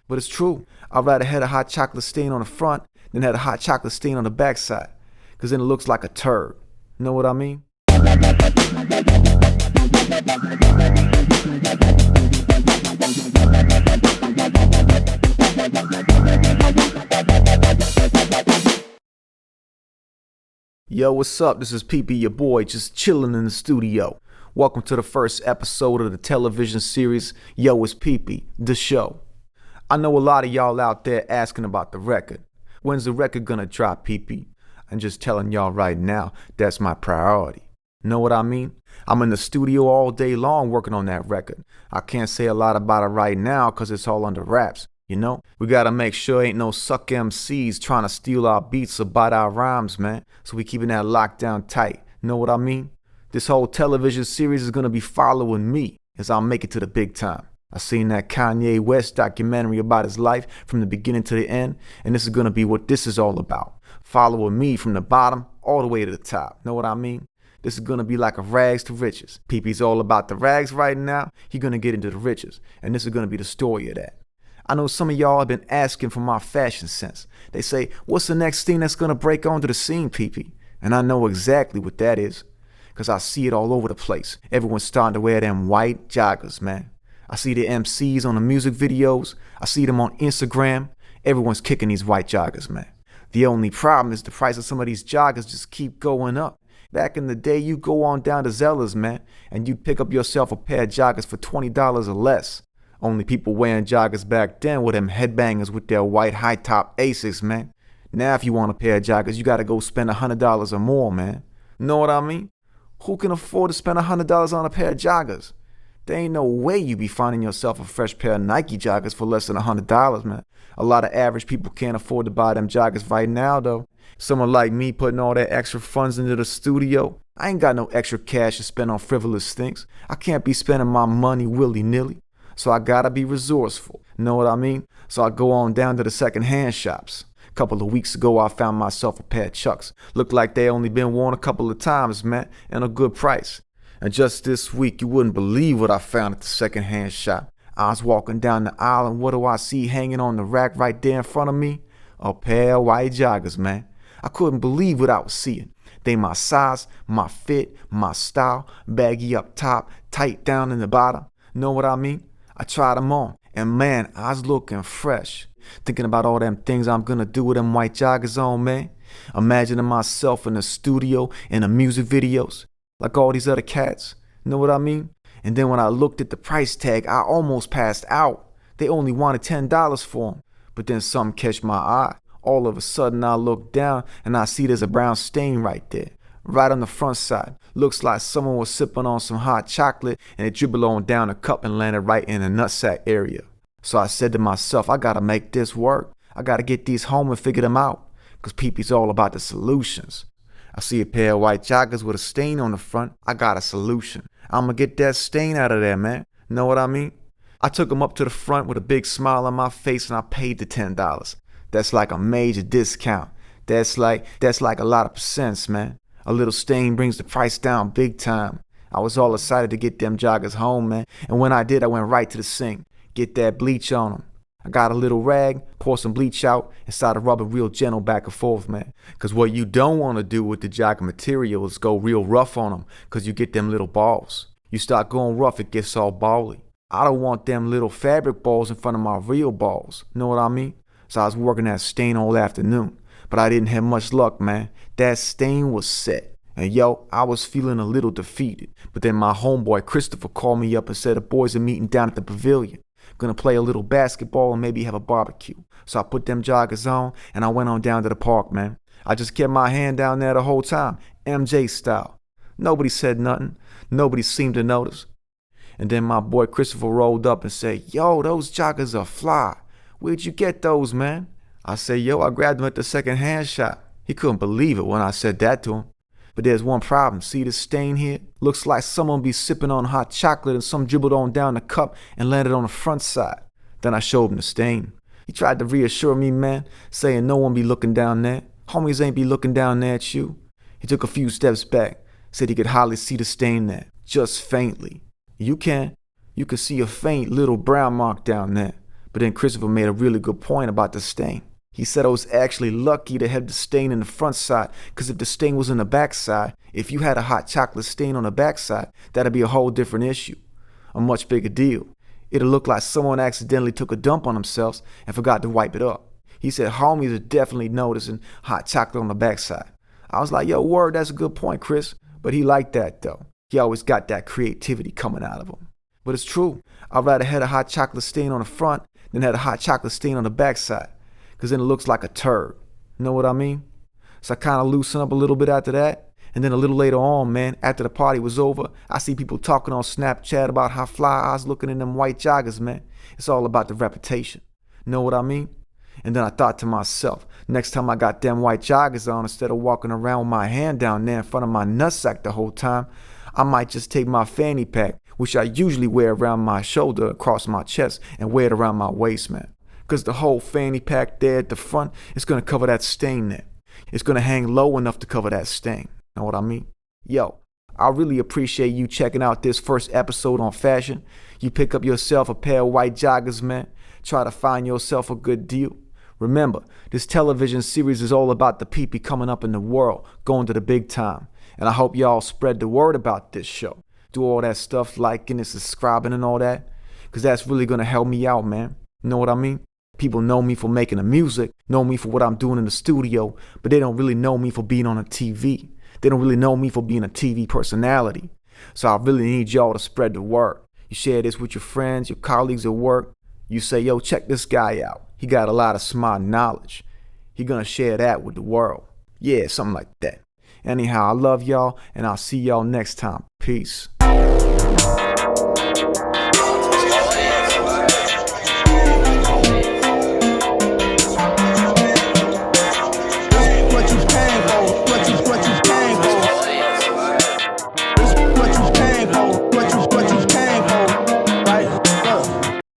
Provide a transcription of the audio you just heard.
But it's true. I'd rather have a hot chocolate stain on the front than have a hot chocolate stain on the backside. Cause then it looks like a turd. Know what I mean? Yo, what's up? This is PP, your boy, just chilling in the studio. Welcome to the first episode of the television series, Yo, it's PP, the show. I know a lot of y'all out there asking about the record. When's the record gonna drop, PP? I'm just telling y'all right now, that's my priority. Know what I mean? I'm in the studio all day long working on that record. I can't say a lot about it right now cause it's all under wraps. You know, we gotta make sure ain't no suck MCs trying to steal our beats or bite our rhymes, man. So we keeping that lockdown tight. Know what I mean? This whole television series is gonna be following me as I make it to the big time. I seen that Kanye West documentary about his life from the beginning to the end, and this is gonna be what this is all about. Following me from the bottom all the way to the top. Know what I mean? This is gonna be like a rags to riches. PP's all about the rags right now. He gonna get into the riches, and this is gonna be the story of that. I know some of y'all have been asking for my fashion sense. They say, what's the next thing that's gonna break onto the scene, PP? And I know exactly what that is. Cause I see it all over the place. Everyone's starting to wear them white joggers, man. I see the MCs on the music videos. I see them on Instagram. Everyone's kicking these white joggers, man. The only problem is the price of some of these joggers just keep going up. Back in the day, you go on down to Zeller's, man, and you'd pick up yourself a pair of joggers for $20 or less. Only people wearing joggers back then were them headbangers with their white high-top Asics, man. Now if you want a pair of joggers, you gotta go spend $100 or more, man. Know what I mean? Who can afford to spend $100 on a pair of joggers? There ain't no way you be finding yourself a fresh pair of Nike joggers for less than $100, man. A lot of average people can't afford to buy them joggers right now, though. Someone like me putting all that extra funds into the studio, I ain't got no extra cash to spend on frivolous things. I can't be spending my money willy-nilly. So I gotta be resourceful. Know what I mean? So I go on down to the second-hand shops. A couple of weeks ago, I found myself a pair of Chucks. Looked like they only been worn a couple of times, man, and a good price. And just this week, you wouldn't believe what I found at the second-hand shop. I was walking down the aisle, and what do I see hanging on the rack right there in front of me? A pair of white joggers, man. I couldn't believe what I was seeing. They my size, my fit, my style, baggy up top, tight down in the bottom. Know what I mean? I tried them on, and man, I was looking fresh. Thinking about all them things I'm gonna do with them white joggers on, man. Imagining myself in the studio, in the music videos, like all these other cats. Know what I mean? And then when I looked at the price tag, I almost passed out. They only wanted $10 for them. But then something catch my eye. All of a sudden I look down and I see there's a brown stain right there. Right on the front side. Looks like someone was sipping on some hot chocolate and it dribbled on down the cup and landed right in the nutsack area. So I said to myself, I gotta make this work. I gotta get these home and figure them out. Cause PP's all about the solutions. I see a pair of white joggers with a stain on the front. I got a solution. I'ma get that stain out of there, man. Know what I mean? I took them up to the front with a big smile on my face and I paid the $10. That's like a major discount. That's like a lot of percents, man. A little stain brings the price down big time. I was all excited to get them joggers home, man. And when I did, I went right to the sink. Get that bleach on them. I got a little rag, pour some bleach out, and started rubbing real gentle back and forth, man. Cause what you don't want to do with the jogger material is go real rough on them, cause you get them little balls. You start going rough, it gets all bally. I don't want them little fabric balls in front of my real balls. Know what I mean? So I was working that stain all afternoon. But I didn't have much luck, man. That stain was set. And yo, I was feeling a little defeated. But then my homeboy Christopher called me up and said the boys are meeting down at the pavilion. Gonna play a little basketball and maybe have a barbecue. So I put them joggers on and I went on down to the park, man. I just kept my hand down there the whole time, MJ style. Nobody said nothing. Nobody seemed to notice. And then my boy Christopher rolled up and said, yo, those joggers are fly. Where'd you get those, man? I said, yo, I grabbed them at the second-hand shop. He couldn't believe it when I said that to him. But there's one problem. See this stain here? Looks like someone be sipping on hot chocolate and some dribbled on down the cup and landed on the front side. Then I showed him the stain. He tried to reassure me, man, saying no one be looking down there. Homies ain't be looking down there at you. He took a few steps back, said he could hardly see the stain there, just faintly. You can see a faint little brown mark down there. But then Christopher made a really good point about the stain. He said I was actually lucky to have the stain in the front side, because if the stain was in the back side, if you had a hot chocolate stain on the back side, that'd be a whole different issue, a much bigger deal. It'll look like someone accidentally took a dump on themselves and forgot to wipe it up. He said homies are definitely noticing hot chocolate on the backside. I was like, yo, word, that's a good point, Chris. But he liked that, though. He always got that creativity coming out of him. But it's true. I'd rather had a hot chocolate stain on the front than had a hot chocolate stain on the backside, because then it looks like a turd. Know what I mean? So I kind of loosened up a little bit after that. And then a little later on, man, after the party was over, I see people talking on Snapchat about how fly I was looking in them white joggers, man. It's all about the reputation. Know what I mean? And then I thought to myself, next time I got them white joggers on, instead of walking around with my hand down there in front of my nutsack the whole time, I might just take my fanny pack, which I usually wear around my shoulder across my chest, and wear it around my waist, man. Because the whole fanny pack there at the front is going to cover that stain there. It's going to hang low enough to cover that stain. Know what I mean? Yo, I really appreciate you checking out this first episode on fashion. You pick up yourself a pair of white joggers, man. Try to find yourself a good deal. Remember, this television series is all about the people coming up in the world, going to the big time. And I hope y'all spread the word about this show. Do all that stuff, liking and subscribing and all that, because that's really going to help me out, man. You know what I mean? People know me for making the music, know me for what I'm doing in the studio, but they don't really know me for being on a TV. They don't really know me for being a TV personality. So I really need y'all to spread the word. You share this with your friends, your colleagues at work. You say, yo, check this guy out. He got a lot of smart knowledge. He gonna share that with the world. Yeah, something like that. Anyhow, I love y'all, and I'll see y'all next time. Peace.